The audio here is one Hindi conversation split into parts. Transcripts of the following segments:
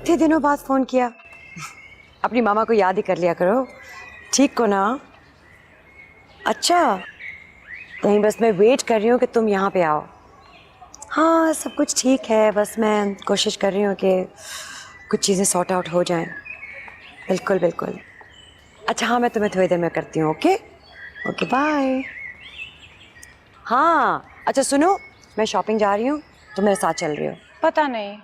इतने दिनों बाद फोन किया। अपनी मामा को याद ही कर लिया करो। ठीक हो ना? अच्छा, नहीं बस मैं वेट कर रही हूँ कि तुम यहाँ पे आओ। हाँ सब कुछ ठीक है, बस मैं कोशिश कर रही हूँ कि कुछ चीज़ें सॉर्ट आउट हो जाएं। बिल्कुल बिल्कुल। अच्छा हाँ, मैं तुम्हें थोड़ी देर में करती हूँ। Okay okay bye. हाँ अच्छा सुनो, मैं शॉपिंग जा रही हूँ, तुम मेरे साथ चल रही हो? पता नहीं,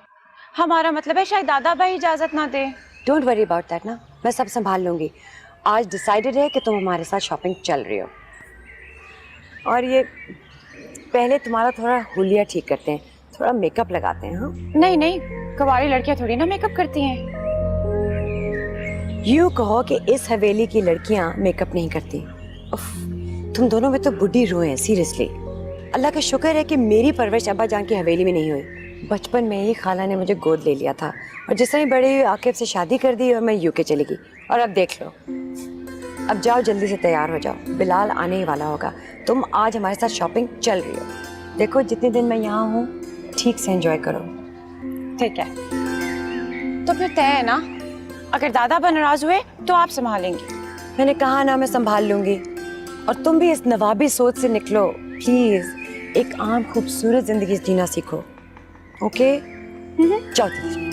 हमारा मतलब है शायद दादा भाई इजाजत ना दे। डोंट वरी अबाउट दैट ना, मैं सब संभाल लूंगी। आज डिसाइडेड है कि तुम हमारे साथ शॉपिंग चल रही हो। और ये पहले तुम्हारा थोड़ा हुलिया ठीक करते हैं, थोड़ा मेकअप लगाते हैं। हाँ नहीं नहीं, कवारी लड़कियां थोड़ी ना मेकअप करती हैं। यूँ कहो कि इस हवेली की लड़कियां मेकअप नहीं करती। उफ, तुम दोनों में तो बुढ़ी रूह है सीरियसली। अल्लाह का शुक्र है कि मेरी परवरिश अब्बा जान की हवेली में नहीं हुई। बचपन में ही खाला ने मुझे गोद ले लिया था और जिस तरह बड़े आकिब से शादी कर दी और मैं यूके चली गई। और अब देख लो, अब जाओ जल्दी से तैयार हो जाओ, बिलाल आने ही वाला होगा। तुम आज हमारे साथ शॉपिंग चल रही हो। देखो जितने दिन मैं यहाँ हूँ ठीक से एंजॉय करो। ठीक है, तो फिर तय है ना, अगर दादा नाराज हुए तो आप संभालेंगी। मैंने कहा ना मैं संभाल लूंगी। और तुम भी इस नवाबी सोच से निकलो प्लीज, एक आम खूबसूरत जिंदगी जीना सीखो। ओके जाओ चलो।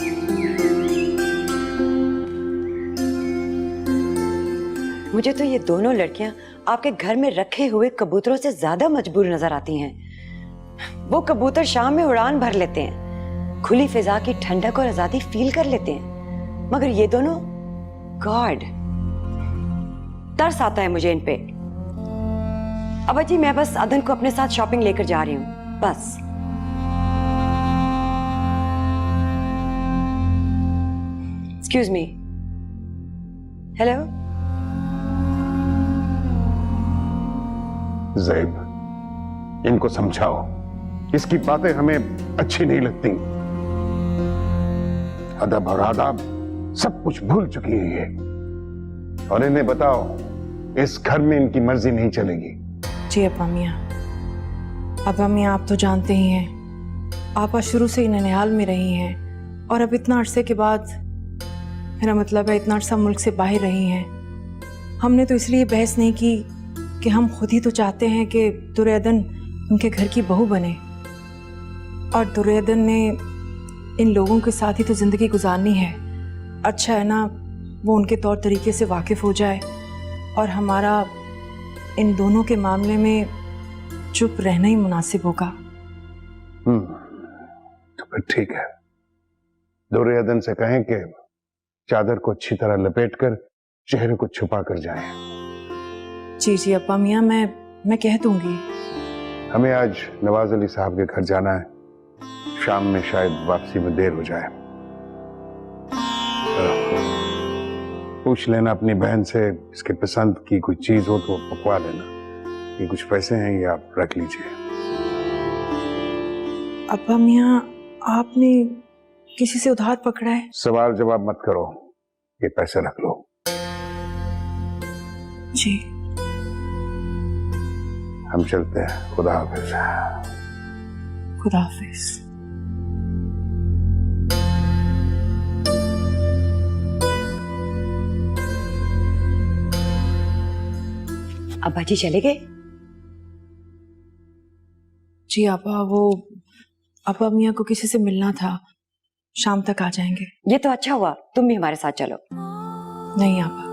मुझे तो ये दोनों लड़कियां आपके घर में रखे हुए कबूतरों से ज्यादा मजबूर नजर आती हैं। वो कबूतर शाम में उड़ान भर लेते हैं, खुली फिजा की ठंडक और आजादी फील कर लेते हैं, मगर ये दोनों गॉड, तरस आता है मुझे इन पे। अब जी मैं बस अदन को अपने साथ शॉपिंग लेकर जा रही हूँ बस। Excuse me, hello. ज़ैब, इनको समझाओ, इसकी बातें हमें अच्छी नहीं लगती। अदब और आदाब सब कुछ भूल चुकी है ये। और इन्हें बताओ इस घर में इनकी मर्जी नहीं चलेगी। जी अब्बा मियाँ आप तो जानते ही हैं, आपा शुरू से ही ननिहाल में रही हैं और अब इतना अरसे के बाद, मेरा मतलब है इतना अरसा मुल्क से बाहर रही हैं। हमने तो इसलिए बहस नहीं की कि हम खुद ही तो चाहते हैं कि दुर्योधन उनके घर की बहू बने, और दुर्योधन ने इन लोगों के साथ ही तो ज़िंदगी गुजारनी है। अच्छा है ना वो उनके तौर तरीके से वाकिफ़ हो जाए और हमारा इन दोनों के मामले में चुप रहना ही मुनासिब होगा। तो फिर ठीक है, दुर्योधन से कहें कि चादर को अच्छी तरह लपेटकर चेहरे को छुपा कर जाएं। जी जी अब्बा मियाँ, मैं कह दूंगी। हमें आज नवाज अली साहब के घर जाना है, शाम में शायद वापसी में देर हो जाए। पूछ लेना अपनी बहन से, इसके पसंद की कोई चीज हो तो पकवा लेना। ये कुछ पैसे हैं, ये आप रख लीजिए। अब्बा मियाँ, आपने किसी से उधार पकड़ा है? सवाल जवाब मत करो, ये पैसे रख लो। जी हम चलते हैं, खुदा हाफिज। खुदा हाफिज। अब्बा जी चले गए? जी अब्बा, वो अब्बा मियाँ को किसी से मिलना था, शाम तक आ जाएंगे। ये तो अच्छा हुआ, तुम भी हमारे साथ चलो। नहीं अब्बा,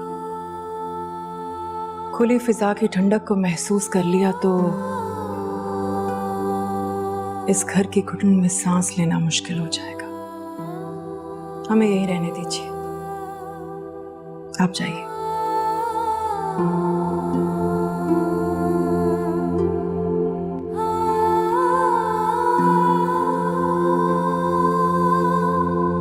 खुली फिजा की ठंडक को महसूस कर लिया तो इस घर की घुटन में सांस लेना मुश्किल हो जाएगा। हमें यहीं रहने दीजिए, आप जाइए।